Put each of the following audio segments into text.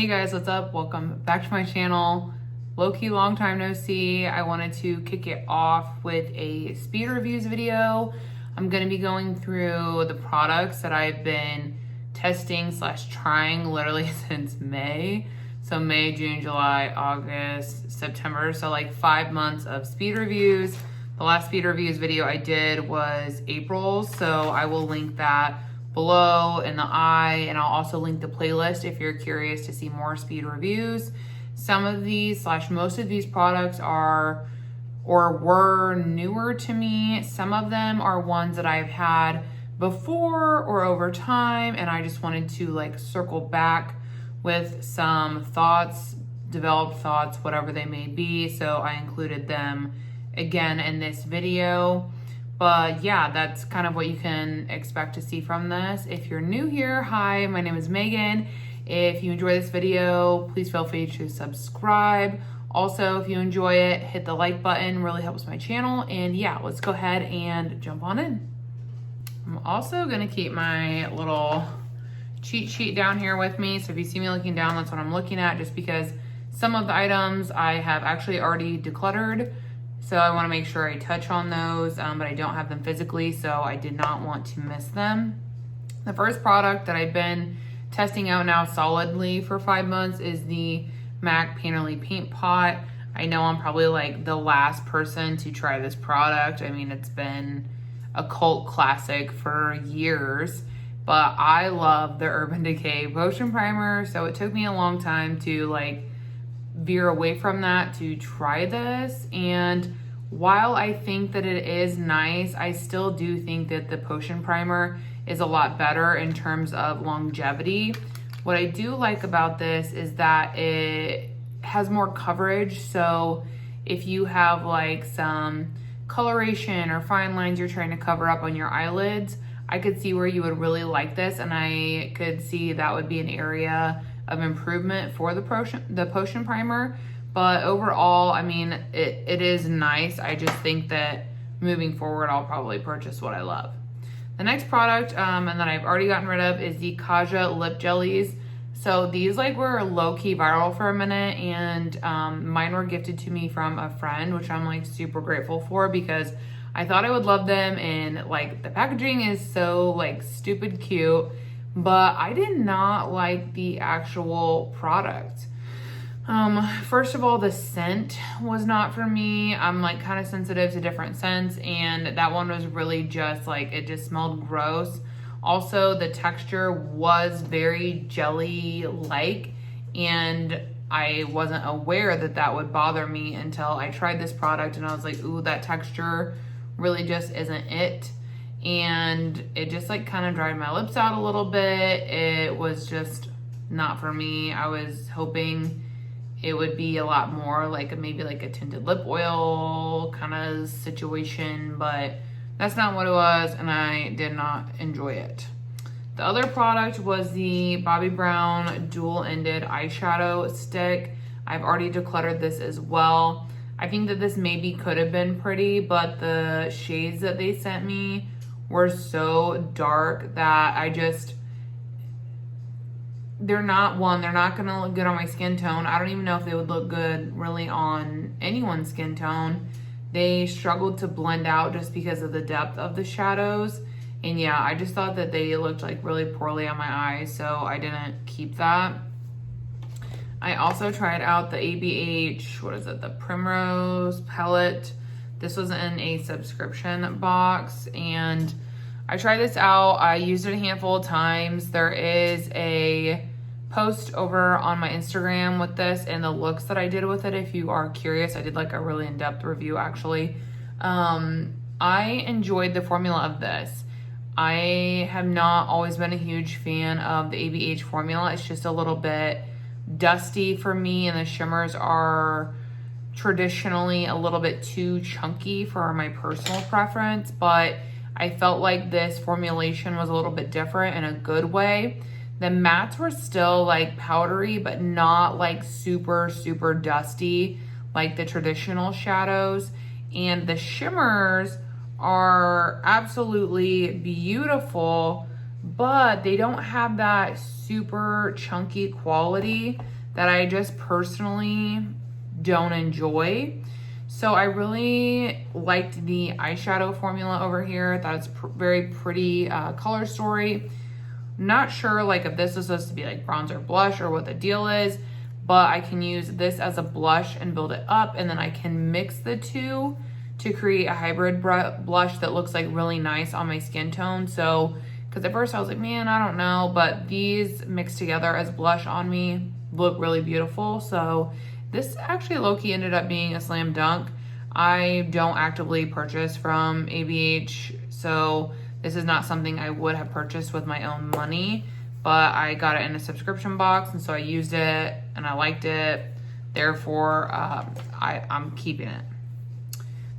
Hey guys, what's up? Welcome back to my channel. Low-key long time no see. I wanted to kick it off with a speed reviews video. I'm going to be going through the products that I've been testing / trying literally since May. So May, June, July, August, September. So like 5 months of speed reviews. The last speed reviews video I did was April, so I will link that below in the eye, and I'll also link the playlist if you're curious to see more speed reviews. Some of these / most of these products are or were newer to me. Some of them are ones that I've had before or over time, and I just wanted to like circle back with some thoughts, developed thoughts, whatever they may be. So I included them again in this video. But yeah, that's kind of what you can expect to see from this. If you're new here, hi, my name is Megan. If you enjoy this video, please feel free to subscribe. Also, if you enjoy it, hit the like button, really helps my channel. And yeah, let's go ahead and jump on in. I'm also gonna keep my little cheat sheet down here with me. So if you see me looking down, that's what I'm looking at, just because some of the items I have actually already decluttered. So I want to make sure I touch on those, but I don't have them physically, so I did not want to miss them. The first product that I've been testing out now solidly for 5 months is the MAC Painterly Paint Pot. I know I'm probably like the last person to try this product. I mean, it's been a cult classic for years, but I love the Urban Decay Potion Primer, so it took me a long time to like veer away from that to try this. And while I think that it is nice, I still do think that the Potion Primer is a lot better in terms of longevity. What I do like about this is that it has more coverage. So if you have like some coloration or fine lines you're trying to cover up on your eyelids, I could see where you would really like this, and I could see that would be an area of improvement for the Potion Primer. But overall, I mean, it is nice. I just think that moving forward, I'll probably purchase what I love. The next product, and that I've already gotten rid of, is the Kaja Lip Jellies. So these like were low-key viral for a minute, and mine were gifted to me from a friend, which I'm like super grateful for, because I thought I would love them, and like the packaging is so like stupid cute, but I did not like the actual product. First of all, the scent was not for me. I'm like kind of sensitive to different scents, and that one was really just like, it just smelled gross. Also, the texture was very jelly-like, and I wasn't aware that that would bother me until I tried this product, and I was like, ooh, that texture really just isn't it. And it just like kind of dried my lips out a little bit. It was just not for me. I was hoping it would be a lot more like maybe like a tinted lip oil kind of situation, but that's not what it was, and I did not enjoy it. The other product was the Bobbi Brown dual-ended eyeshadow stick. I've already decluttered this as well. I think that this maybe could have been pretty, but the shades that they sent me were so dark that they're not gonna look good on my skin tone. I don't even know if they would look good really on anyone's skin tone. They struggled to blend out just because of the depth of the shadows. And yeah, I just thought that they looked like really poorly on my eyes, so I didn't keep that. I also tried out the ABH, what is it, the Primrose Palette. This was in a subscription box, and I tried this out. I used it a handful of times. There is a post over on my Instagram with this and the looks that I did with it. If you are curious, I did like a really in-depth review actually. I enjoyed the formula of this. I have not always been a huge fan of the ABH formula. It's just a little bit dusty for me, and the shimmers are traditionally a little bit too chunky for my personal preference, but I felt like this formulation was a little bit different in a good way. The mattes were still like powdery, but not like super, super dusty like the traditional shadows. And the shimmers are absolutely beautiful, but they don't have that super chunky quality that I just personally don't enjoy. So I really liked the eyeshadow formula over here. I thought it's very pretty color story. Not sure like if this is supposed to be like bronzer blush or what the deal is, but I can use this as a blush and build it up, and then I can mix the two to create a hybrid blush that looks like really nice on my skin tone. So, because at first I was like, man, I don't know, but these mixed together as blush on me look really beautiful. So this actually low-key ended up being a slam dunk. I don't actively purchase from ABH, so this is not something I would have purchased with my own money, but I got it in a subscription box, and so I used it and I liked it. Therefore, I'm keeping it.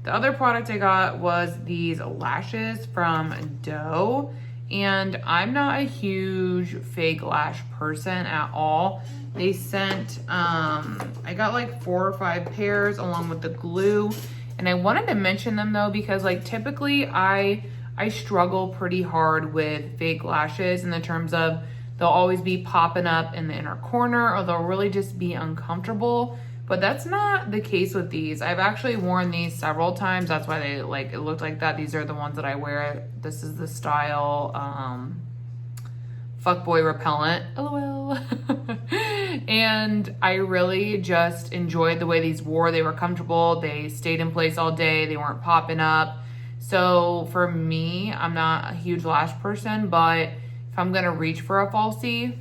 The other product I got was these lashes from Doe, and I'm not a huge fake lash person at all. They sent, I got like 4 or 5 pairs along with the glue, and I wanted to mention them though because like typically I struggle pretty hard with fake lashes in the terms of they'll always be popping up in the inner corner or they'll really just be uncomfortable. But that's not the case with these. I've actually worn these several times. That's why they like it looked like that. These are the ones that I wear. This is the style fuckboy repellent. LOL. And I really just enjoyed the way these wore. They were comfortable. They stayed in place all day. They weren't popping up. So for me, I'm not a huge lash person, but if I'm gonna reach for a falsie,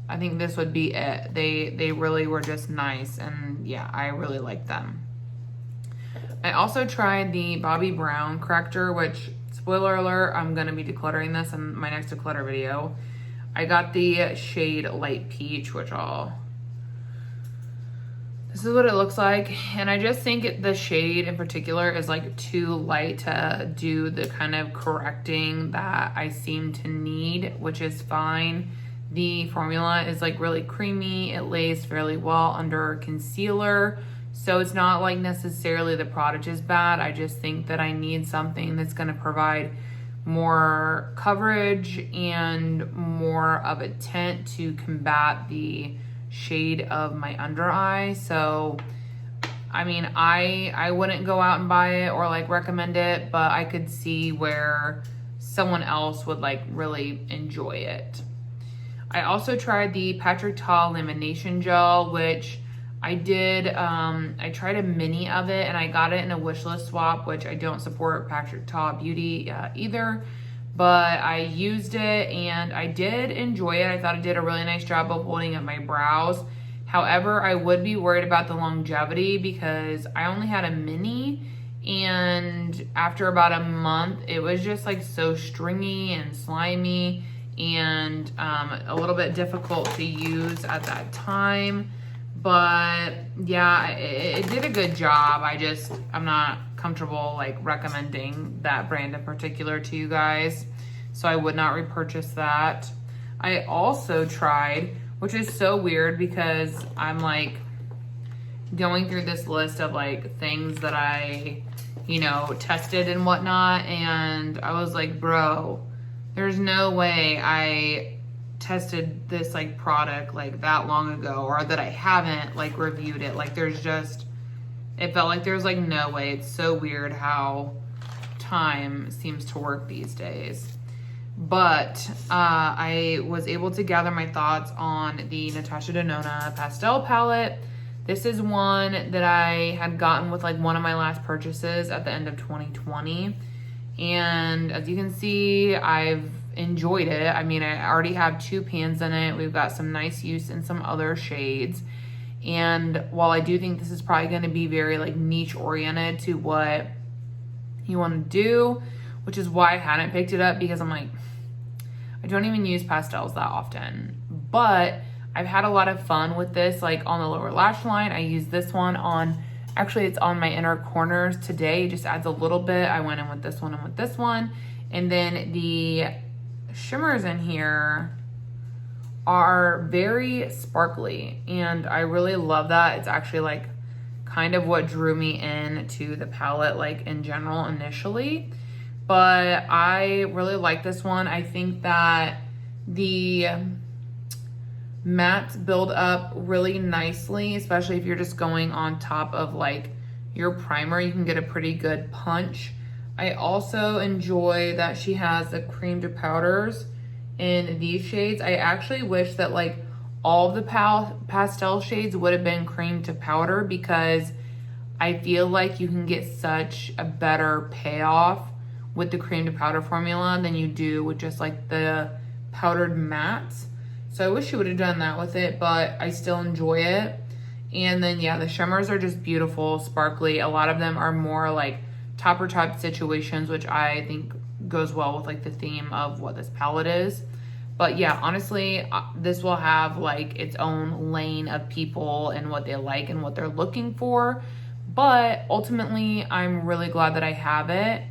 I think this would be it. They really were just nice, and yeah, I really liked them. I also tried the Bobbi Brown corrector, which, spoiler alert, I'm gonna be decluttering this in my next declutter video. I got the shade Light Peach, which this is what it looks like, and I just think the shade in particular is like too light to do the kind of correcting that I seem to need, which is fine. The formula is like really creamy. It lays fairly well under concealer. So it's not like necessarily the product is bad. I just think that I need something that's gonna provide more coverage and more of a tint to combat the shade of my under eye. So, I mean, I wouldn't go out and buy it or like recommend it, but I could see where someone else would like really enjoy it. I also tried the Patrick Ta lamination gel, which I did. I tried a mini of it and I got it in a wish list swap, which I don't support Patrick Ta Beauty either, but I used it and I did enjoy it. I thought it did a really nice job of holding up my brows. However, I would be worried about the longevity because I only had a mini, and after about a month, it was just like so stringy and slimy and a little bit difficult to use at that time. But yeah, it did a good job. I'm not comfortable like recommending that brand in particular to you guys, so I would not repurchase that. I also tried, which is so weird because I'm like going through this list of like things that I, tested and whatnot, and I was like, bro, there's no way I tested this like product like that long ago, or that I haven't like reviewed it. Like it felt like there's like no way. It's so weird how time seems to work these days. But I was able to gather my thoughts on the Natasha Denona pastel palette. This is one that I had gotten with like one of my last purchases at the end of 2020. And as you can see, I've enjoyed it. I mean, I already have 2 pans in it. We've got some nice use in some other shades. And while I do think this is probably going to be very like niche oriented to what you want to do, which is why I hadn't picked it up, because I'm like, I don't even use pastels that often. But I've had a lot of fun with this, like on the lower lash line. I use this one on, actually it's on my inner corners today. It just adds a little bit. I went in with this one and with this one. And then the shimmers in here are very sparkly, and I really love that. It's actually like kind of what drew me in to the palette like in general initially, but I really like this one. I think that The mattes build up really nicely, especially if you're just going on top of like your primer. You can get a pretty good punch. I also enjoy that she has the cream to powders in these shades. I actually wish that like all of the pastel shades would have been cream to powder, because I feel like you can get such a better payoff with the cream to powder formula than you do with just like the powdered mattes. So I wish you would have done that with it, but I still enjoy it. And then yeah, the shimmers are just beautiful, sparkly. A lot of them are more like topper type situations, which I think goes well with like the theme of what this palette is. But yeah, honestly, this will have like its own lane of people and what they like and what they're looking for. But ultimately, I'm really glad that I have it.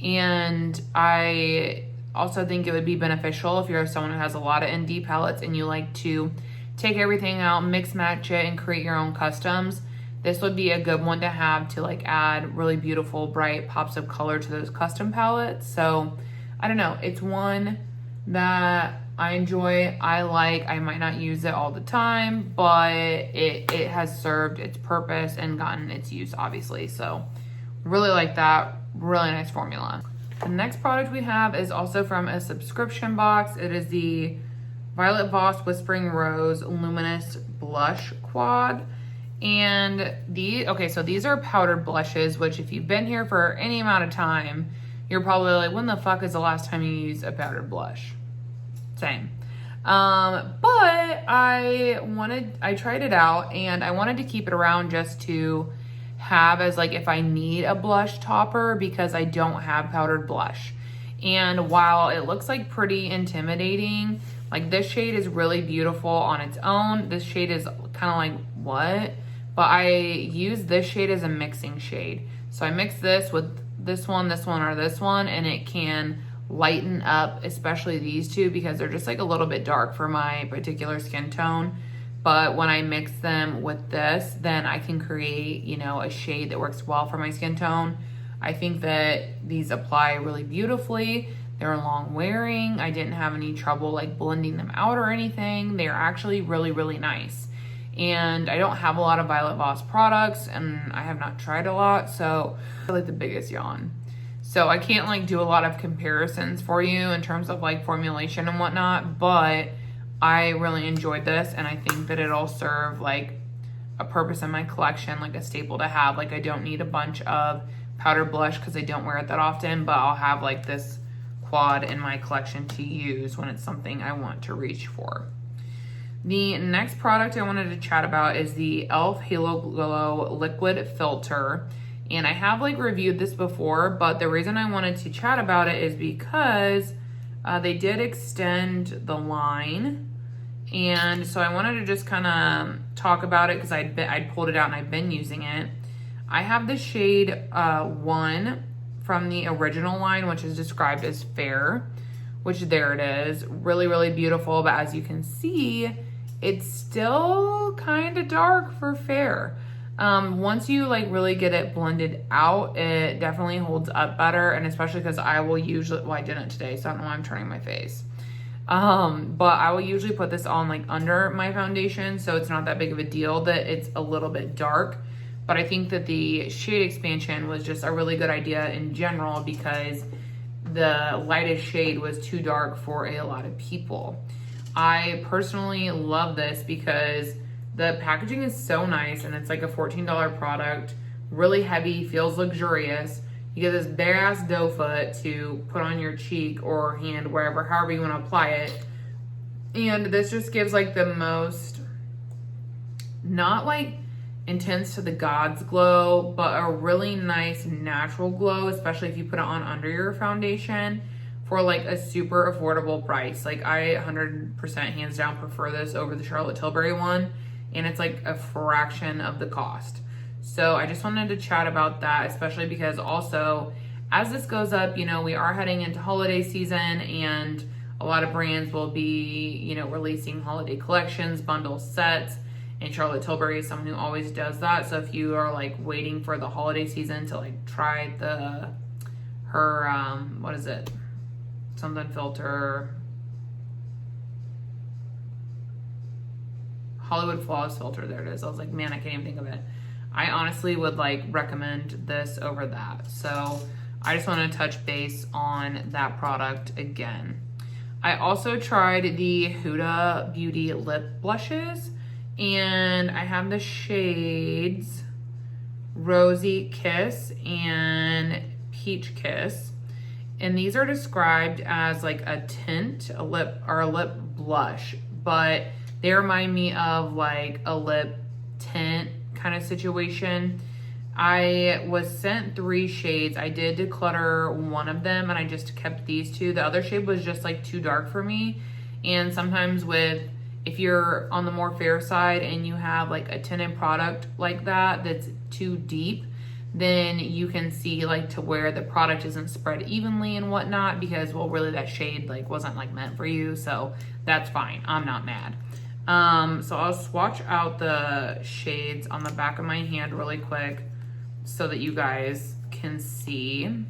And I also think it would be beneficial if you're someone who has a lot of ND palettes and you like to take everything out, mix match it, and create your own customs. This would be a good one to have to like add really beautiful, bright pops of color to those custom palettes. So I don't know, it's one that I enjoy, I like. I might not use it all the time, but it has served its purpose and gotten its use, obviously. So really like that. Really nice formula. The next product we have is also from a subscription box. It is the Violet Voss Whispering Rose Luminous Blush Quad. And so these are powdered blushes, which if you've been here for any amount of time, you're probably like, when the fuck is the last time you used a powdered blush? Same. But I tried it out and I wanted to keep it around just to have as like if I need a blush topper, because I don't have powdered blush. And while it looks like pretty intimidating, like this shade is really beautiful on its own. This shade is kind of like, what? But I use this shade as a mixing shade. So I mix this with this one, or this one, and it can lighten up, especially these two, because they're just like a little bit dark for my particular skin tone. But when I mix them with this, then I can create, you know, a shade that works well for my skin tone. I think that these apply really beautifully. They're long wearing. I didn't have any trouble like blending them out or anything. They're actually really, really nice. And I don't have a lot of Violet Voss products, and I have not tried a lot, so I like the biggest yawn. So I can't like do a lot of comparisons for you in terms of like formulation and whatnot, but I really enjoyed this, and I think that it'll serve like a purpose in my collection, like a staple to have. Like I don't need a bunch of powder blush because I don't wear it that often, but I'll have like this quad in my collection to use when it's something I want to reach for. The next product I wanted to chat about is the e.l.f. Halo Glow Liquid Filter. And I have like reviewed this before, but the reason I wanted to chat about it is because they did extend the line. And so I wanted to just kind of talk about it because I'd pulled it out and I've been using it. I have the shade 1 from the original line, which is described as fair, which there it is. Really, really beautiful. But as you can see, it's still kind of dark for fair. Once you like really get it blended out, it definitely holds up better. And especially because I will usually, well, I didn't today, so I don't know why I'm turning my face. But I will usually put this on like under my foundation, so it's not that big of a deal that it's a little bit dark. But I think that the shade expansion was just a really good idea in general, because the lightest shade was too dark for a lot of people. I personally love this because the packaging is so nice, and it's like a $14 product, really heavy, feels luxurious. You get this big ass doe foot to put on your cheek or hand, wherever, however you want to apply it. And this just gives like the most, not like intense to the gods glow, but a really nice natural glow, especially if you put it on under your foundation for like a super affordable price. Like I 100% hands down prefer this over the Charlotte Tilbury one, and it's like a fraction of the cost. So I just wanted to chat about that, especially because also as this goes up, you know, we are heading into holiday season, and a lot of brands will be, you know, releasing holiday collections, bundle sets, and Charlotte Tilbury is someone who always does that. So if you are like waiting for the holiday season to like try her what is it? Something filter. Hollywood Flawless Filter. There it is. I was like, man, I can't even think of it. I honestly would like recommend this over that. So I just want to touch base on that product again. I also tried the Huda Beauty lip blushes, and I have the shades Rosy Kiss and Peach Kiss. And these are described as like a tint, a lip blush, but they remind me of like a lip tint kind of situation. I was sent 3 shades. I did declutter one of them and I just kept these 2. The other shade was just like too dark for me. And sometimes if you're on the more fair side and you have like a tinted product like that that's too deep, then you can see like to where the product isn't spread evenly and whatnot, because well, really that shade like wasn't like meant for you. So that's fine. I'm not mad. So I'll swatch out the shades on the back of my hand really quick so that you guys can see.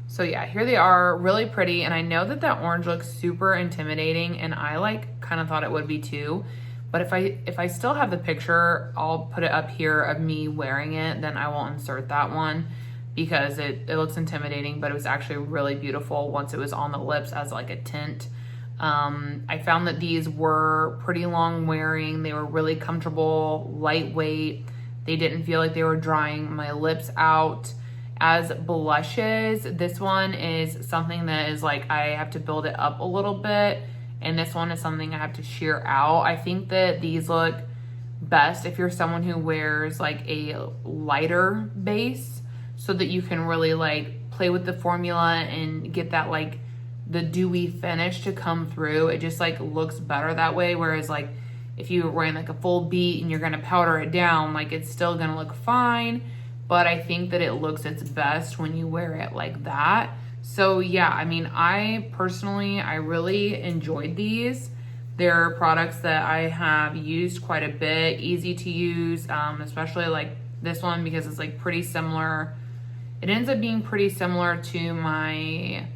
So yeah, here they are, really pretty. And I know that that orange looks super intimidating, and I like kind of thought it would be too. But if I still have the picture, I'll put it up here of me wearing it, then I will insert that one because it looks intimidating, but it was actually really beautiful once it was on the lips as like a tint. I found that these were pretty long wearing. They were really comfortable, lightweight. They didn't feel like they were drying my lips out. As blushes, this one is something that is like I have to build it up a little bit, and this one is something I have to sheer out. I think that these look best if you're someone who wears like a lighter base, so that you can really like play with the formula and get that like the dewy finish to come through. It just like looks better that way. Whereas like if you're wearing like a full beat and you're gonna powder it down, like it's still gonna look fine, but I think that it looks its best when you wear it like that. So yeah, I mean, I really enjoyed these. They're products that I have used quite a bit, easy to use, especially like this one because it's like pretty similar. It ends up being pretty similar to my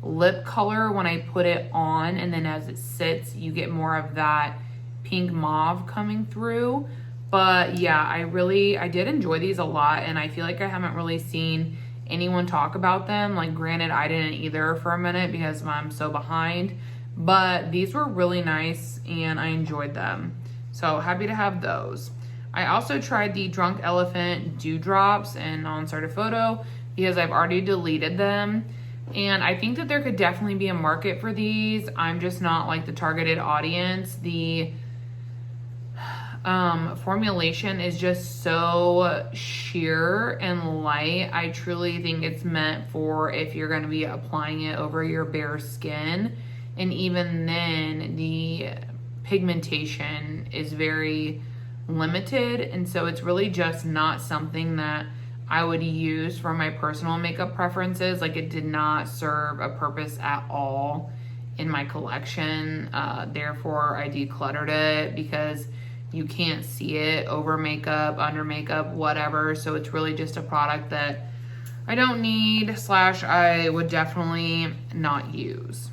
lip color when I put it on, and then as it sits, you get more of that pink mauve coming through. But yeah, I did enjoy these a lot, and I feel like I haven't really seen anyone talk about them. Like granted, I didn't either for a minute because I'm so behind, but these were really nice and I enjoyed them. So happy to have those. I also tried the Drunk Elephant Dewdrops in Non-Started Photo because I've already deleted them. And I think that there could definitely be a market for these. I'm just not like the targeted audience. The formulation is just so sheer and light. I truly think it's meant for if you're going to be applying it over your bare skin. And even then, the pigmentation is very limited. And so it's really just not something that I would use for my personal makeup preferences. Like it did not serve a purpose at all in my collection. Therefore, I decluttered it because you can't see it over makeup, under makeup, whatever. So it's really just a product that I don't need / I would definitely not use.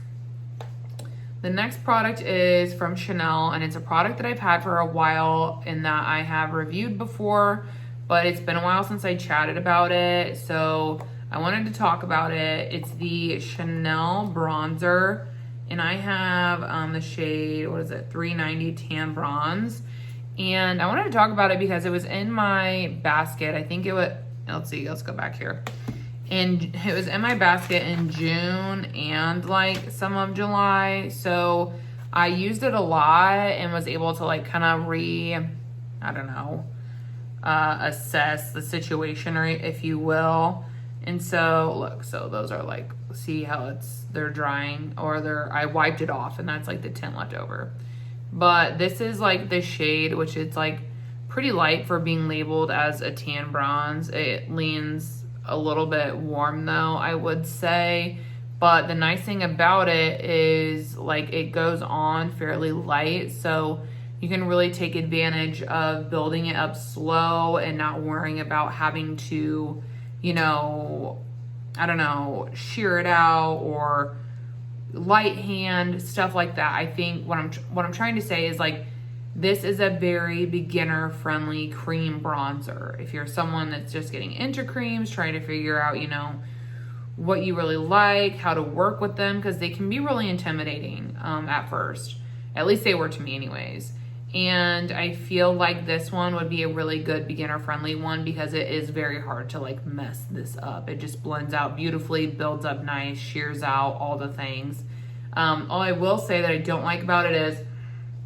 The next product is from Chanel, and it's a product that I've had for a while and that I have reviewed before, but it's been a while since I chatted about it. So I wanted to talk about it. It's the Chanel bronzer, and I have the shade, 390 Tan Bronze. And I wanted to talk about it because it was in my basket. I think it was, let's go back here. And it was in my basket in June and like some of July. So I used it a lot and was able to like kind of assess the situation, or if you will. And so look, so those are like, see how they're drying, or I wiped it off and that's like the tint left over. But this is like the shade, which it's like pretty light for being labeled as a tan bronze. It leans a little bit warm though, I would say. But the nice thing about it is like it goes on fairly light. So you can really take advantage of building it up slow and not worrying about having to, shear it out or light hand, stuff like that. I think what I'm trying to say is like, this is a very beginner friendly cream bronzer. If you're someone that's just getting into creams, trying to figure out, you know, what you really like, how to work with them, because they can be really intimidating at first. At least they were to me anyways. And I feel like this one would be a really good beginner friendly one because it is very hard to like mess this up. It just blends out beautifully, builds up nice, shears out, all the things. All I will say that I don't like about it is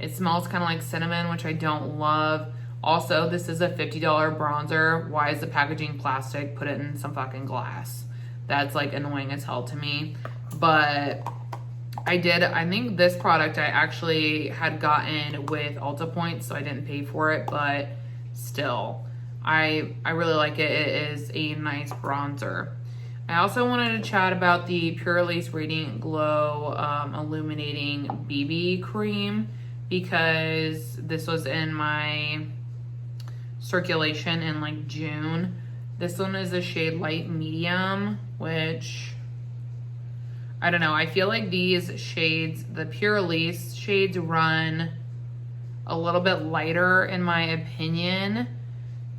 it smells kind of like cinnamon, which I don't love. Also, this is a $50 bronzer. Why is the packaging plastic? Put it in some fucking glass. That's like annoying as hell to me. But I think this product I actually had gotten with Ulta points, so I didn't pay for it, but still, I really like it. It is a nice bronzer. I also wanted to chat about the Pure Release Radiant Glow Illuminating BB Cream because this was in my circulation in like June. This one is a shade light medium, which I don't know. I feel like these shades, the Pure Release shades, run a little bit lighter in my opinion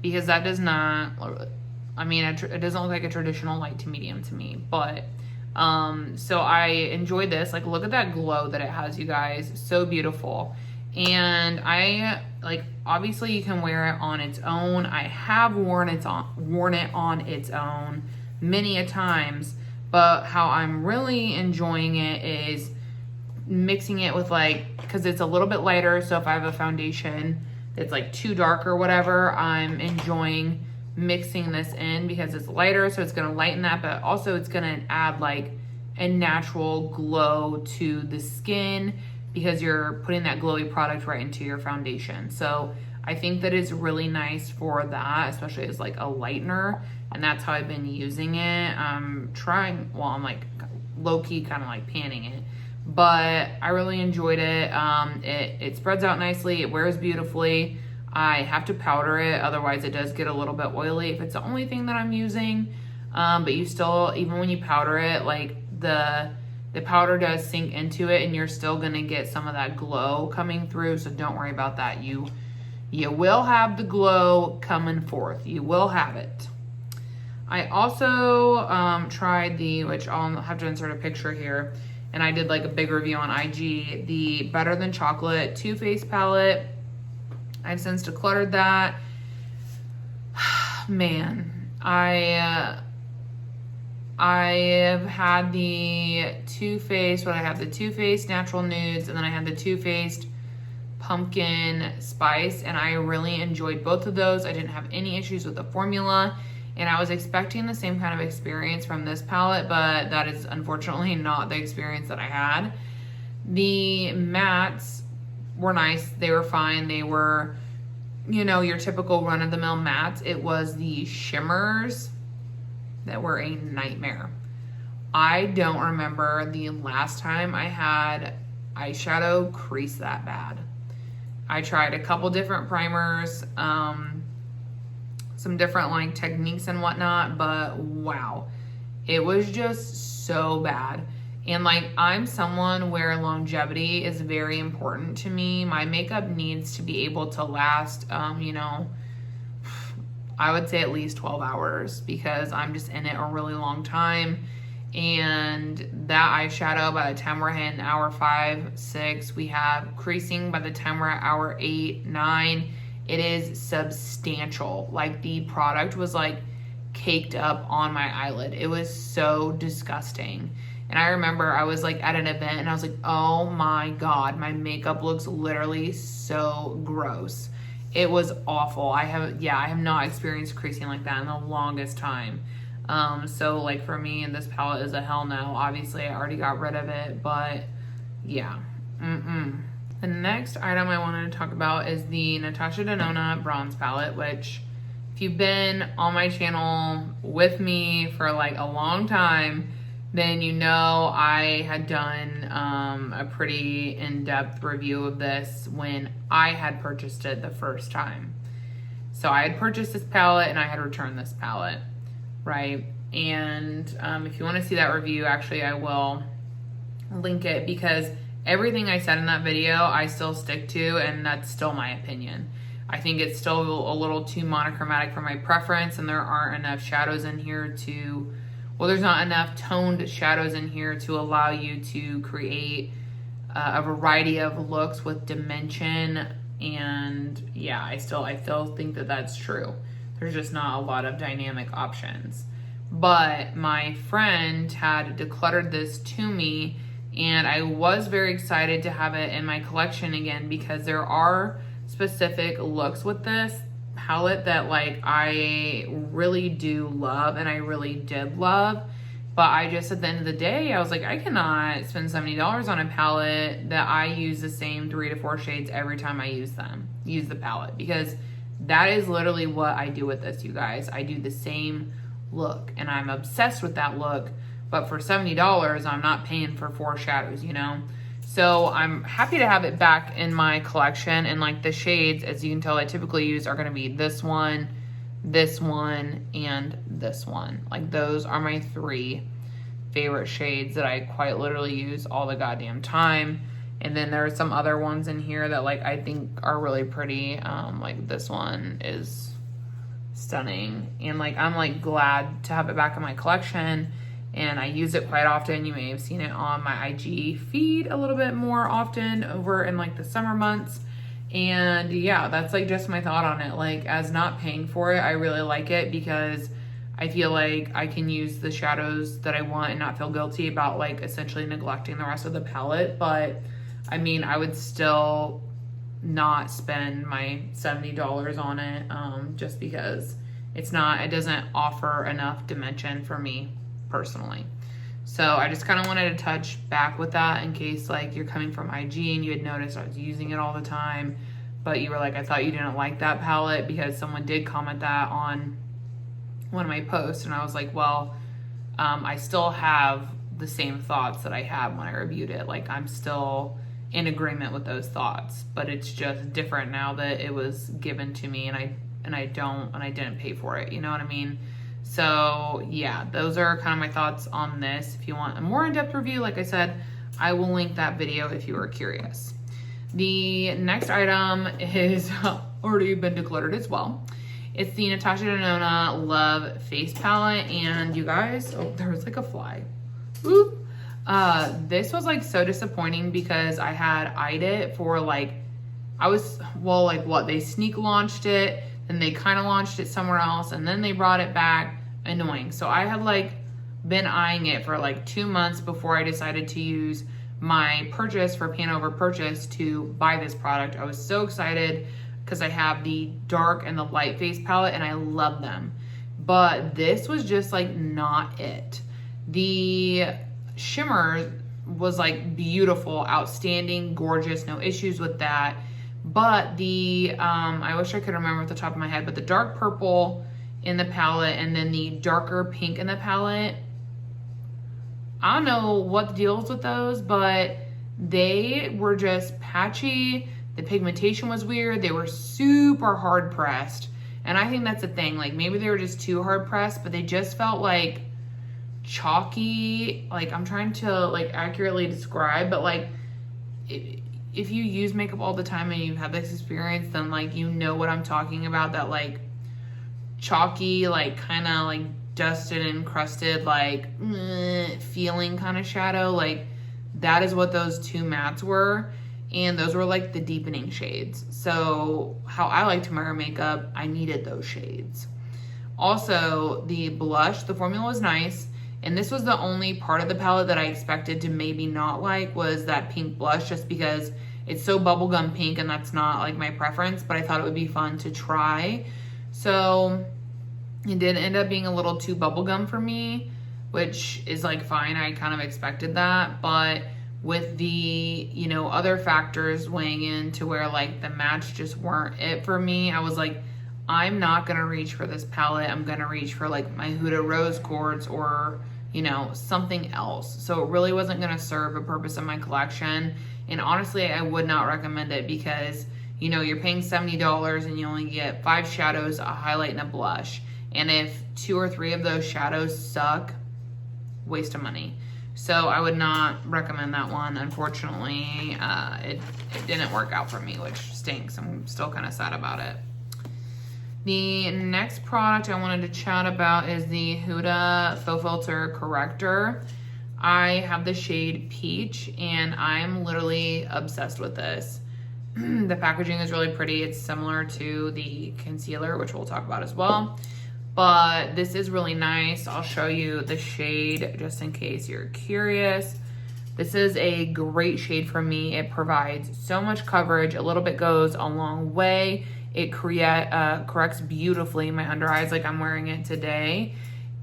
because that does not, I mean, it doesn't look like a traditional light to medium to me, but so I enjoyed this. Like, look at that glow that it has, you guys. So beautiful. And I like, obviously you can wear it on its own. I have worn it on its own many a times, but how I'm really enjoying it is mixing it with like, because it's a little bit lighter, so if I have a foundation that's like too dark or whatever, I'm enjoying mixing this in because it's lighter, so it's gonna lighten that, but also it's gonna add like a natural glow to the skin because you're putting that glowy product right into your foundation. So I think that it's really nice for that, especially as like a lightener, and that's how I've been using it. I'm like low-key kind of like panning it, but I really enjoyed it. It spreads out nicely, it wears beautifully. I have to powder it, otherwise it does get a little bit oily if it's the only thing that I'm using. But you still, even when you powder it, like the powder does sink into it and you're still gonna get some of that glow coming through, so don't worry about that. You will have the glow coming forth. You will have it. I also tried which I'll have to insert a picture here, and I did like a big review on IG, the Better Than Chocolate Too Faced palette. I've since decluttered that. Man, I've had the Too Faced, I have the Too Faced Natural Nudes, and then I had the Too Faced Pumpkin Spice, and I really enjoyed both of those. I didn't have any issues with the formula, and I was expecting the same kind of experience from this palette, but that is unfortunately not the experience that I had. The mattes were nice. They were fine. They were, you know, your typical run-of-the-mill mattes. It was the shimmers that were a nightmare. I don't remember the last time I had eyeshadow crease that bad. I tried a couple different primers, some different like techniques and whatnot, but wow, it was just so bad. And like, I'm someone where longevity is very important to me. My makeup needs to be able to last, you know, I would say at least 12 hours because I'm just in it a really long time. And that eyeshadow, by the time we're hitting hour 5, 6, we have creasing by the time we're at hour 8, 9. It is substantial. Like, the product was like caked up on my eyelid. It was so disgusting. And I remember I was like at an event and I was like, oh my God, my makeup looks literally so gross. It was awful. I have not experienced creasing like that in the longest time. So like for me, this palette is a hell no. Obviously I already got rid of it, but yeah. The next item I wanted to talk about is the Natasha Denona bronze palette, which if you've been on my channel with me for like a long time, then you know I had done a pretty in-depth review of this when I had purchased it the first time. So I had purchased this palette and I had returned this palette, right? And if you want to see that review, actually I will link it, because everything I said in that video, I still stick to, and that's still my opinion. I think it's still a little too monochromatic for my preference, and there aren't enough shadows in here to, well, there's not enough toned shadows in here to allow you to create a variety of looks with dimension. And yeah, I still think that that's true. There's just not a lot of dynamic options. But my friend had decluttered this to me, and I was very excited to have it in my collection again, because there are specific looks with this palette that like I really do love, and I really did love. But I just, at the end of the day, I was like, I cannot spend $70 on a palette that I use the same 3 to 4 shades every time I use the palette, because that is literally what I do with this, you guys. I do the same look, and I'm obsessed with that look, but for $70, I'm not paying for 4 shadows, you know? So I'm happy to have it back in my collection, and like the shades, as you can tell, I typically use are gonna be this one, and this one. Like those are my 3 favorite shades that I quite literally use all the goddamn time. And then there are some other ones in here that like I think are really pretty. Like this one is stunning, and like I'm like glad to have it back in my collection, and I use it quite often. You may have seen it on my IG feed a little bit more often over in like the summer months. And yeah, that's like just my thought on it. Like, as not paying for it, I really like it, because I feel like I can use the shadows that I want and not feel guilty about like essentially neglecting the rest of the palette. But I mean, I would still not spend my $70 on it, just because it doesn't offer enough dimension for me personally. So I just kind of wanted to touch back with that, in case like you're coming from IG and you had noticed I was using it all the time, but you were like, I thought you didn't like that palette, because someone did comment that on one of my posts. And I was like, well, I still have the same thoughts that I had when I reviewed it. Like, I'm still in agreement with those thoughts, but it's just different now that it was given to me, and I didn't pay for it. You know what I mean? So yeah, those are kind of my thoughts on this. If you want a more in-depth review, like I said, I will link that video if you are curious. The next item is already been decluttered as well. It's the Natasha Denona Love Face Palette, and you guys, oh, there was like a fly. Oop. This was like so disappointing, because I had eyed it for like, they sneak launched it, and they kind of launched it somewhere else, and then they brought it back. Annoying. So I had like been eyeing it for like 2 months before I decided to use my purchase for pan over purchase to buy this product. I was so excited, because I have the dark and the light face palette, and I love them. But this was just like not it. The shimmer was like beautiful, outstanding, gorgeous, no issues with that. But the, I wish I could remember at the top of my head, but the dark purple in the palette, and then the darker pink in the palette, I don't know what the deal is with those, but they were just patchy. The pigmentation was weird. They were super hard pressed. And I think that's the thing. Like, maybe they were just too hard pressed, but they just felt like chalky. Like, I'm trying to like accurately describe, but like if you use makeup all the time and you've had this experience, then like, you know what I'm talking about. That like chalky, like kind of like dusted and crusted, like feeling kind of shadow. Like, that is what those 2 mattes were. And those were like the deepening shades. So how I like to wear makeup, I needed those shades. Also, the blush, the formula was nice. And this was the only part of the palette that I expected to maybe not like, was that pink blush, just because it's so bubblegum pink, and that's not like my preference, but I thought it would be fun to try. So it did end up being a little too bubblegum for me, which is like fine. I kind of expected that, but with the, you know, other factors weighing in to where like the match just weren't it for me, I was like, I'm not gonna reach for this palette. I'm gonna reach for like my Huda Rose Quartz, or, you know, something else. So it really wasn't gonna serve a purpose in my collection. And honestly, I would not recommend it, because, you know, you're paying $70 and you only get 5 shadows, a highlight, and a blush. And if 2 or 3 of those shadows suck, waste of money. So I would not recommend that one. Unfortunately, it didn't work out for me, which stinks. I'm still kind of sad about it. The next product I wanted to chat about is the Huda Faux Filter Corrector. I have the shade Peach, and I'm literally obsessed with this. The packaging is really pretty. It's similar to the concealer, which we'll talk about as well. But this is really nice. I'll show you the shade just in case you're curious. This is a great shade for me. It provides so much coverage. A little bit goes a long way. It corrects beautifully my under eyes like I'm wearing it today.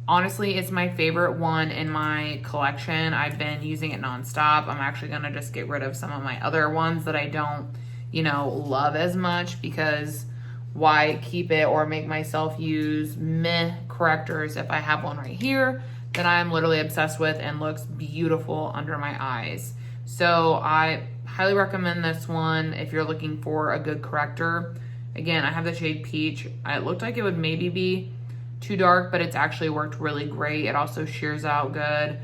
Honestly, it's my favorite one in my collection. I've been using it nonstop. I'm actually gonna just get rid of some of my other ones that I don't, love as much, because why keep it or make myself use meh correctors if I have one right here that I'm literally obsessed with and looks beautiful under my eyes. So I highly recommend this one if you're looking for a good corrector. Again, I have the shade Peach. It looked like it would maybe be too dark, but it's actually worked really great. It also shears out good,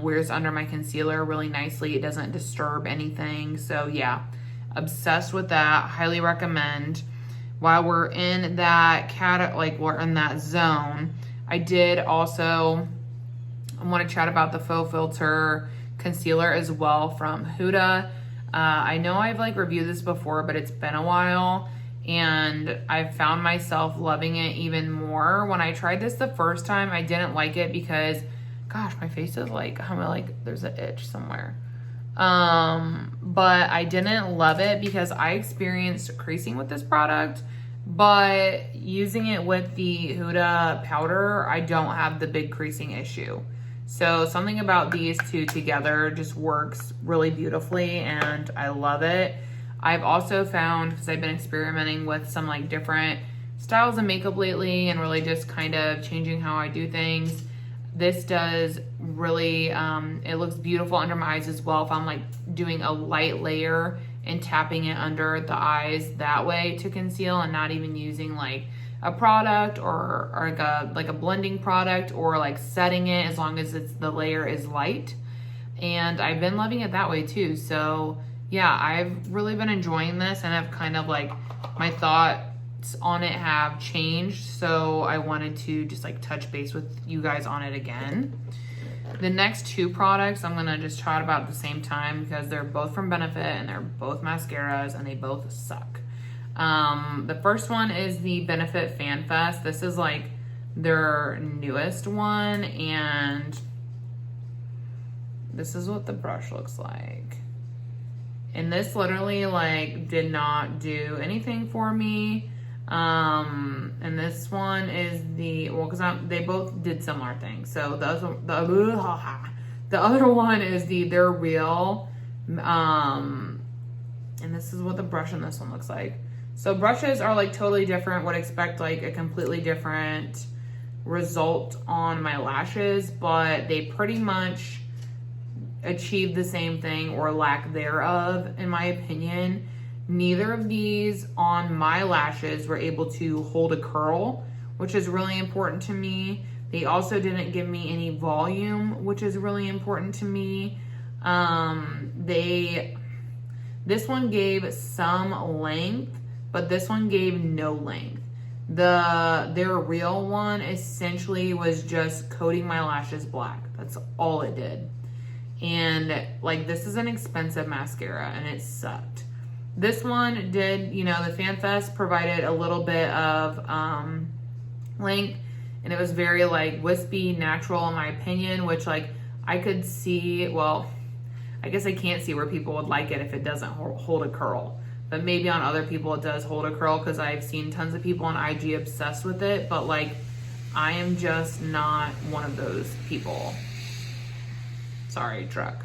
wears under my concealer really nicely. It doesn't disturb anything. So yeah, obsessed with that. Highly recommend. While we're in that we're in that zone, I did also want to chat about the Faux Filter concealer as well from Huda. I know I've reviewed this before, but it's been a while, and I've found myself loving it even more. When I tried this the first time, I didn't like it because, gosh, my face is there's an itch somewhere. But I didn't love it because I experienced creasing with this product, but using it with the Huda powder, I don't have the big creasing issue. So something about these two together just works really beautifully, and I love it. I've also found, because I've been experimenting with some different styles of makeup lately and really just kind of changing how I do things, this does really, it looks beautiful under my eyes as well if I'm doing a light layer and tapping it under the eyes that way to conceal, and not even using a product or a blending product or setting it, as long as the layer is light. And I've been loving it that way too. So yeah, I've really been enjoying this, and I've kind of my thoughts on it have changed. So I wanted to just touch base with you guys on it again. The next two products I'm gonna just chat about at the same time because they're both from Benefit and they're both mascaras and they both suck. The first one is the Benefit Fan Fest. This is their newest one, and this is what the brush looks like. And this literally did not do anything for me. And this one is because they both did similar things. So the other one is They're Real. And this is what the brush on this one looks like. So brushes are totally different. Would expect a completely different result on my lashes, but they pretty much achieve the same thing or lack thereof, in my opinion. Neither of these on my lashes were able to hold a curl, which is really important to me. They also didn't give me any volume, which is really important to me. This one gave some length, but this one gave no length. Their Real one essentially was just coating my lashes black. That's all it did. And this is an expensive mascara, and it sucked. This one did, the Fan Fest provided a little bit of length, and it was very wispy, natural in my opinion, which I could see. Well, I guess I can't see where people would like it if it doesn't hold a curl, but maybe on other people it does hold a curl, because I've seen tons of people on IG obsessed with it, but I am just not one of those people. Sorry, truck.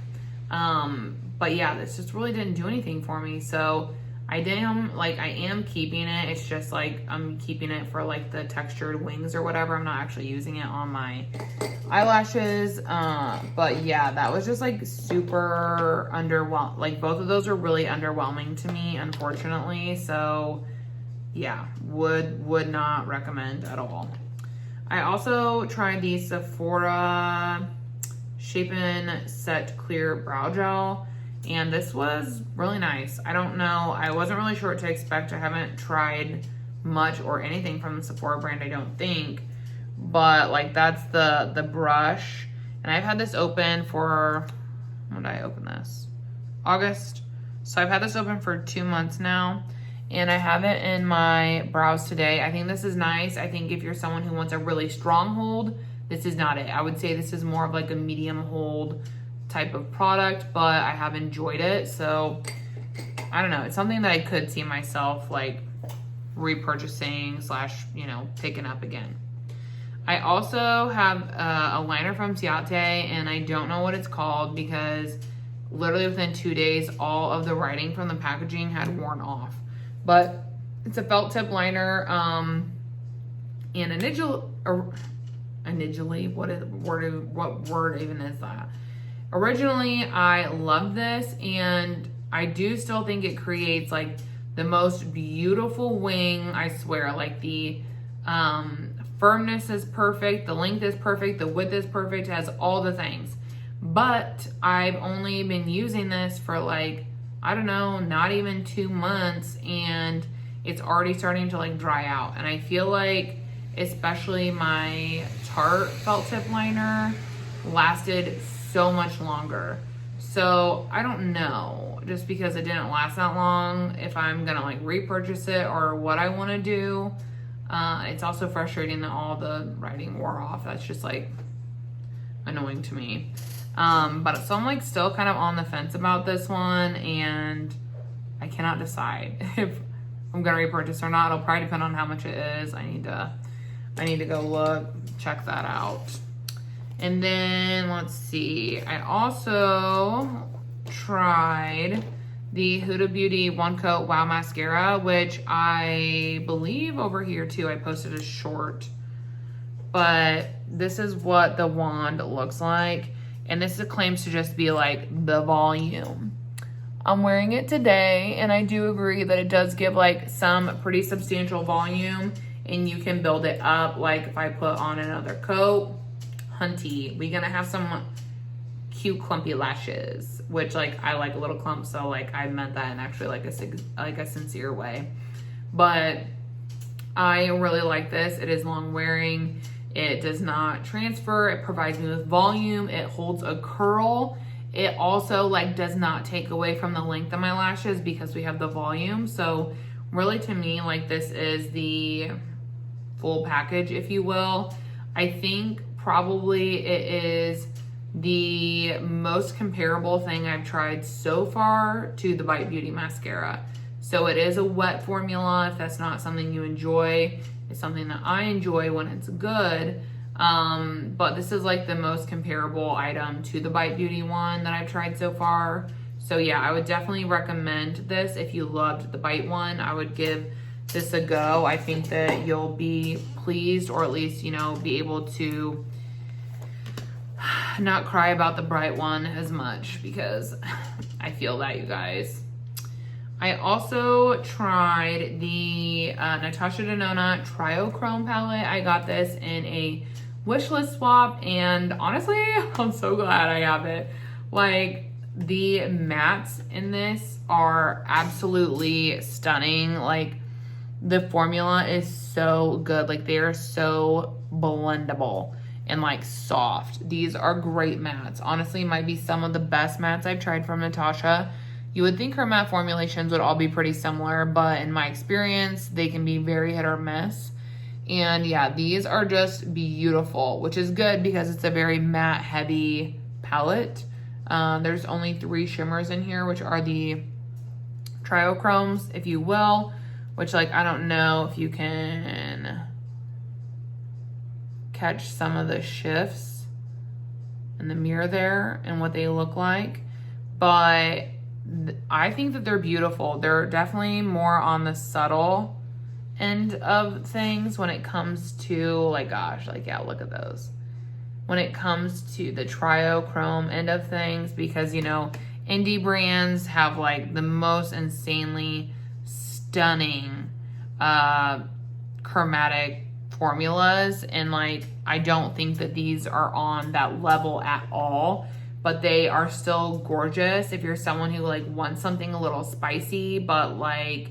But yeah, this just really didn't do anything for me. So I am keeping it. It's just I'm keeping it for the textured wings or whatever. I'm not actually using it on my eyelashes. But yeah, that was just super underwhelming. Both of those are really underwhelming to me, unfortunately. So yeah, would not recommend at all. I also tried the Sephora Shape In Set Clear Brow Gel. And this was really nice. I don't know. I wasn't really sure what to expect. I haven't tried much or anything from the Sephora brand, I don't think. But like that's the brush. And I've had this open for, when did I open this? August. So I've had this open for 2 months now. And I have it in my brows today. I think this is nice. I think if you're someone who wants a really strong hold, this is not it. I would say this is more of like a medium hold type of product, but I have enjoyed it. So I don't know. It's something that I could see myself like repurchasing / you know, picking up again. I also have a liner from Ciate, and I don't know what it's called because literally within 2 days, all of the writing from the packaging had worn off. But it's a felt tip liner, and initially, what word even is that? Originally, I loved this, and I do still think it creates like the most beautiful wing, I swear. Like the firmness is perfect, the length is perfect, the width is perfect, it has all the things. But I've only been using this for like, I don't know, not even 2 months, and it's already starting to like dry out. And I feel like especially my Tarte felt tip liner lasted so much longer. So I don't know, just because it didn't last that long, if I'm gonna like repurchase it or what I want to do. It's also frustrating that all the writing wore off. That's just like annoying to me. But so I'm like still kind of on the fence about this one, and I cannot decide if I'm gonna repurchase or not. It'll probably depend on how much it is. I need to go look, check that out. And then let's see, I also tried the Huda Beauty One Coat Wow Mascara, which I believe over here too, I posted a short, but this is what the wand looks like. And this claims to just be like the volume. I'm wearing it today, and I do agree that it does give like some pretty substantial volume, and you can build it up. Like if I put on another coat, hunty, we're gonna have some cute clumpy lashes, which like I like a little clump, so like I meant that in actually like a sincere way. But I really like this. It is long wearing. It does not transfer. It provides me with volume. It holds a curl. It also like does not take away from the length of my lashes because we have the volume. So really, to me, like this is the full package, if you will. I think probably it is the most comparable thing I've tried so far to the Bite Beauty mascara. So it is a wet formula. If that's not something you enjoy, it's something that I enjoy when it's good. But this is like the most comparable item to the Bite Beauty one that I've tried so far. So yeah, I would definitely recommend this. If you loved the Bite one, I would give this a go. I think that you'll be pleased, or at least, you know, be able to not cry about the Bright one as much, because I feel that, you guys. I also tried the Natasha Denona Triochrome palette. I got this in a wishlist swap, and honestly, I'm so glad I have it. Like, the mattes in this are absolutely stunning. Like, the formula is so good. Like, they are so blendable and like soft. These are great mattes. Honestly, might be some of the best mattes I've tried from Natasha. You would think her matte formulations would all be pretty similar, but in my experience, they can be very hit or miss. And yeah, these are just beautiful, which is good because it's a very matte heavy palette. There's only 3 shimmers in here, which are the triochromes, if you will, which like, I don't know if you can catch some of the shifts in the mirror there and what they look like, but I think that they're beautiful. They're definitely more on the subtle end of things when it comes to like, gosh, like, yeah, look at those. When it comes to the triochrome end of things, because, you know, indie brands have like the most insanely stunning chromatic formulas, and like I don't think that these are on that level at all, but they are still gorgeous if you're someone who like wants something a little spicy but like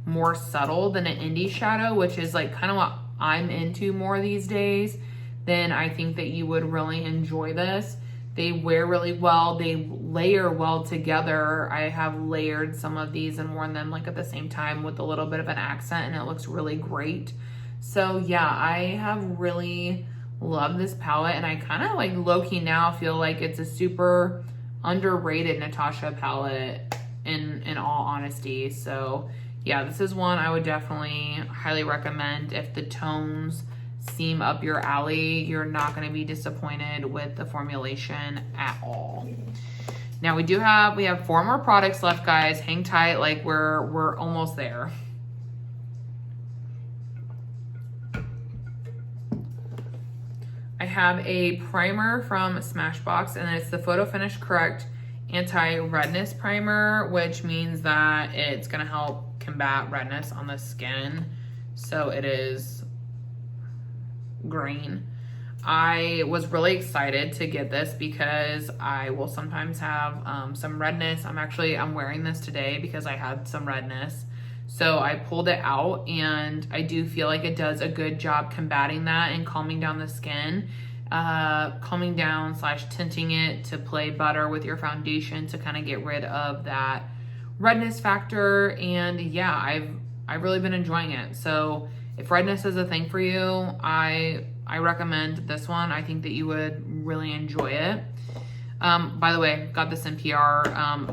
more subtle than an indie shadow, which is like kind of what I'm into more these days. Then I think that you would really enjoy this. They wear really well. They layer well together. I have layered some of these and worn them like at the same time with a little bit of an accent, and it looks really great. So yeah, I have really loved this palette, and I kind of like low-key now feel like it's a super underrated Natasha palette in all honesty. So yeah, this is one I would definitely highly recommend. If the tones seem up your alley, you're not going to be disappointed with the formulation at all. Now we have 4 more products left, guys. Hang tight, like we're almost there. I have a primer from Smashbox, and it's the Photo Finish Correct Anti-Redness Primer, which means that it's going to help combat redness on the skin. So it is green. I was really excited to get this because I will sometimes have some redness. I'm wearing this today because I had some redness. So I pulled it out, and I do feel like it does a good job combating that and calming down the skin, calming down / tinting it to play better with your foundation to kind of get rid of that redness factor. And yeah, I've really been enjoying it. So if redness is a thing for you, I recommend this one. I think that you would really enjoy it. By the way, got this in PR.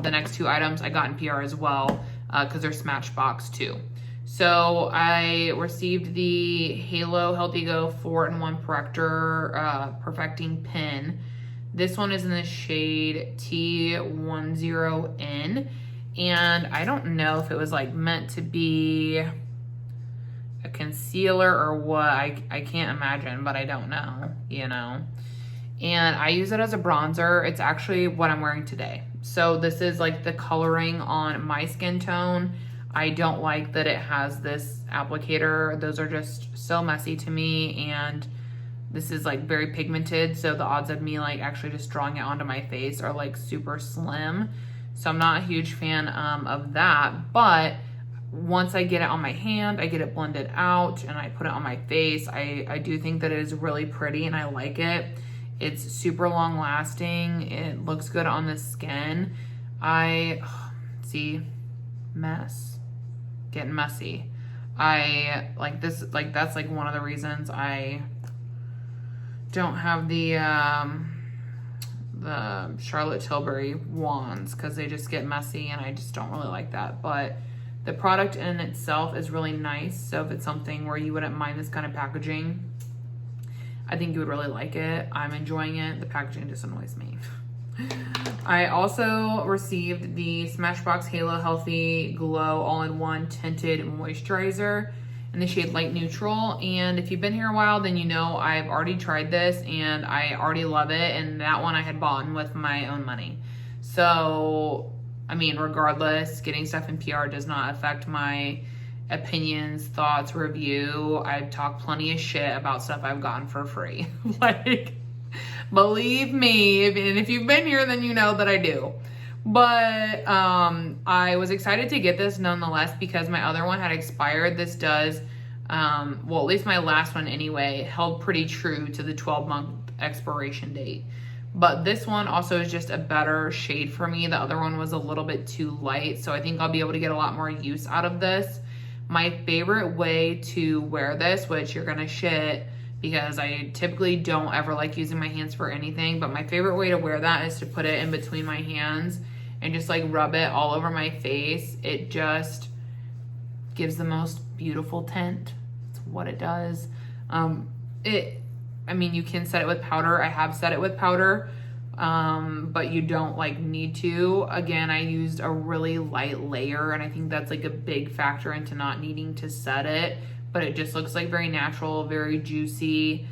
The next 2 items I got in PR as well, because they're Smashbox too. So I received the Halo Healthy Go 4-in-1 Perfecting Pen. This one is in the shade T10N, and I don't know if it was like meant to be a concealer or what. I can't imagine, but I don't know, you know. And I use it as a bronzer. It's actually what I'm wearing today. So this is like the coloring on my skin tone. I don't like that it has this applicator. Those are just so messy to me, and this is like very pigmented, so the odds of me like actually just drawing it onto my face are like super slim. So I'm not a huge fan of that, but once I get it on my hand, I get it blended out and I put it on my face, I do think that it is really pretty and I like it. It's super long lasting. It looks good on the skin. See, mess, getting messy. I like this, like that's like one of the reasons I don't have the Charlotte Tilbury wands, because they just get messy and I just don't really like that. But the product in itself is really nice. So if it's something where you wouldn't mind this kind of packaging, I think you would really like it. I'm enjoying it. The packaging just annoys me. I also received the Smashbox Halo Healthy Glow All-in-One Tinted Moisturizer in the shade Light Neutral. And if you've been here a while, then you know I've already tried this and I already love it. And that one I had bought with my own money. So, I mean, regardless, getting stuff in PR does not affect my opinions, thoughts, review. I've talked plenty of shit about stuff I've gotten for free. Like, believe me, and if you've been here, then you know that I do. But I was excited to get this nonetheless because my other one had expired. This does, well, at least my last one anyway, held pretty true to the 12-month expiration date. But this one also is just a better shade for me. The other one was a little bit too light, so I think I'll be able to get a lot more use out of this. My favorite way to wear this, which you're gonna shit because I typically don't ever like using my hands for anything, but my favorite way to wear that is to put it in between my hands and just like rub it all over my face. It just gives the most beautiful tint. It's what it does. I mean, you can set it with powder. I have set it with powder, but you don't like need to. Again, I used a really light layer, and I think that's like a big factor into not needing to set it, but it just looks like very natural, very juicy.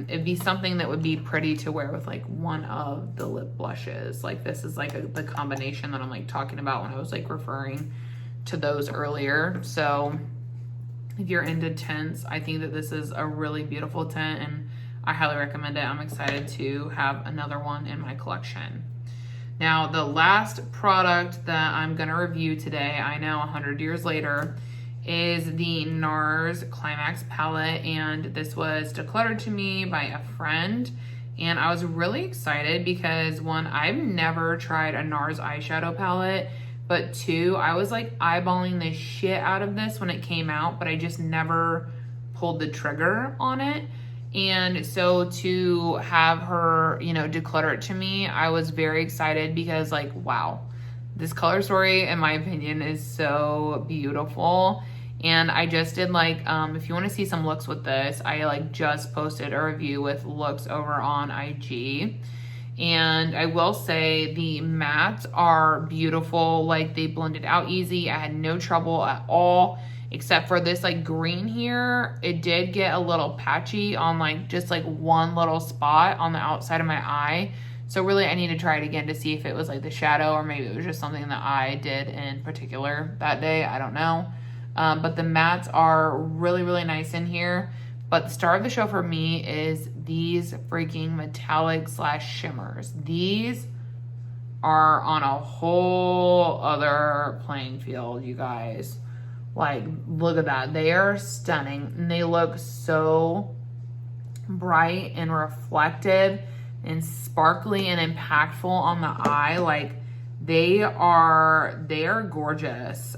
It'd be something that would be pretty to wear with like one of the lip blushes. Like this is like the combination that I'm like talking about when I was like referring to those earlier. So if you're into tints, I think that this is a really beautiful tint and I highly recommend it. I'm excited to have another one in my collection. Now, the last product that I'm gonna review today, I know 100 years later, is the NARS Climax palette, and this was decluttered to me by a friend, and I was really excited because one, I've never tried a NARS eyeshadow palette, but two, I was like eyeballing the shit out of this when it came out, but I just never pulled the trigger on it. And so to have her, you know, declutter it to me, I was very excited because like, wow, this color story, in my opinion, is so beautiful. And I just did like, if you want to see some looks with this, I like just posted a review with looks over on IG. And I will say the mattes are beautiful. Like they blended out easy. I had no trouble at all, except for this like green here. It did get a little patchy on like just like one little spot on the outside of my eye. So really I need to try it again to see if it was like the shadow or maybe it was just something that I did in particular that day. I don't know. But the mattes are really, really nice in here. But the star of the show for me is these freaking metallic slash shimmers. These are on a whole other playing field, you guys. Like, look at that. They are stunning. And they look so bright and reflective and sparkly and impactful on the eye. Like, they are gorgeous.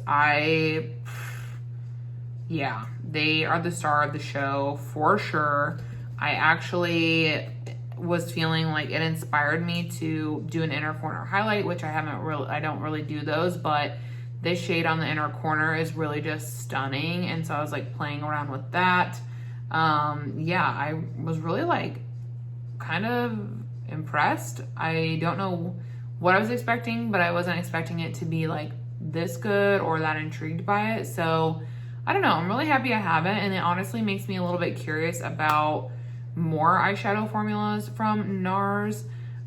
Yeah, they are the star of the show for sure. I actually was feeling like it inspired me to do an inner corner highlight, which I don't really do those, but this shade on the inner corner is really just stunning. And so I was like playing around with that. Yeah, I was really like kind of impressed. I don't know what I was expecting, but I wasn't expecting it to be like this good or that intrigued by it. So I don't know, I'm really happy I have it, and it honestly makes me a little bit curious about more eyeshadow formulas from NARS.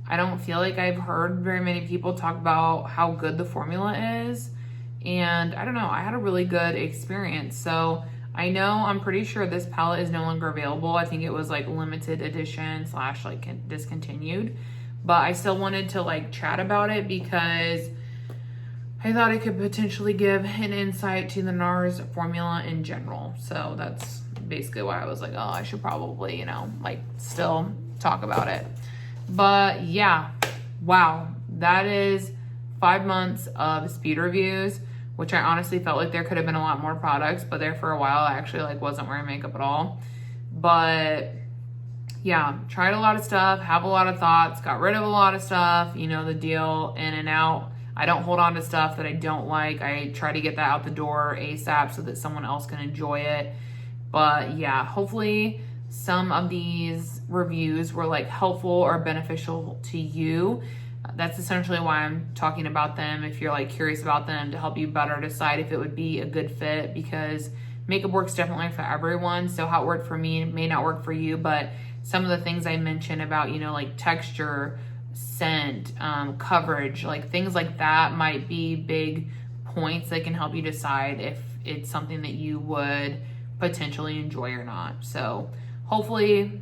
I don't feel like I've heard very many people talk about how good the formula is, and I don't know, I had a really good experience. So I know, I'm pretty sure this palette is no longer available. I think it was like limited edition slash like discontinued, but I still wanted to like chat about it because I thought it could potentially give an insight to the NARS formula in general. So that's basically why I was like, oh, I should probably, you know, like still talk about it. But yeah, wow. That is 5 months of speed reviews, which I honestly felt like there could have been a lot more products, but there for a while, I actually like wasn't wearing makeup at all. But yeah, tried a lot of stuff, have a lot of thoughts, got rid of a lot of stuff, you know, the deal, in and out. I don't hold on to stuff that I don't like. I try to get that out the door ASAP so that someone else can enjoy it. But yeah, hopefully some of these reviews were like helpful or beneficial to you. That's essentially why I'm talking about them. If you're like curious about them, to help you better decide if it would be a good fit, because makeup works definitely for everyone. So how it worked for me may not work for you, but some of the things I mentioned about, you know, like texture, scent, coverage, like things like that might be big points that can help you decide if it's something that you would potentially enjoy or not. So hopefully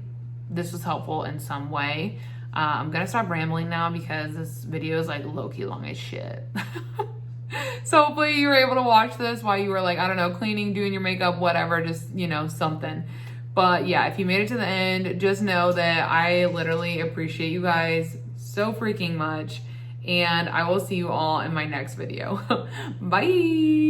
this was helpful in some way. I'm gonna stop rambling now because this video is like low-key long as shit. So hopefully you were able to watch this while you were like, I don't know, cleaning, doing your makeup, whatever, just, you know, something. But yeah, if you made it to the end, just know that I literally appreciate you guys so freaking much, and I will see you all in my next video. Bye.